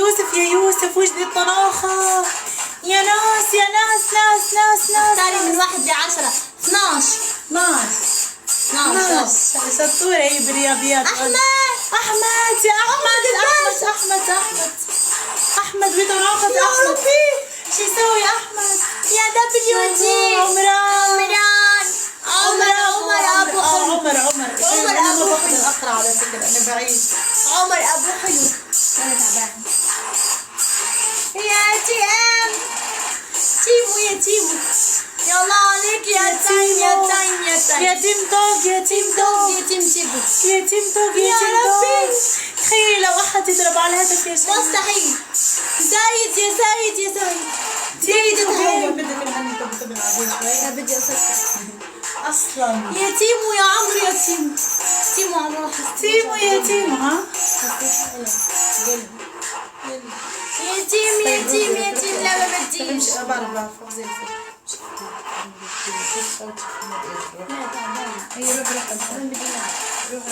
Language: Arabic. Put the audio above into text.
يوسف يا يوسف وجدي الطناخة. يا ناس يا ناس ناس ناس ناس. تاني من 1 ل10. 12. 12. شطورة هي بالرياضيات. أحمد أحمد يا أحمد. أحمد بطناخة أحمد. شو يسوي أحمد؟ يا دبليو عمران. عمر أبو حلو. عمر أبو حلو. أقرأ على فكرة أنا بعيد. عمر أبو حلو. أنا تعبان. يا تيمو. يلا عليك يا تيم. يا تيم توج. يا تيم تيبو. يا ربي. تخيلي لو أحد يضرب على الهدف يا شيخ. مستحيل. زايد يا زايد. تخيل بدك الهني تبغى تلعبين شوي. أنا بدي أسكر. أصلا يا تيمو يا عمرو يا تيمو. تيمو عمرو يا تيمو ها. يا تيم لا ما بديش. بعرف زي الفل. لا تعبان. روح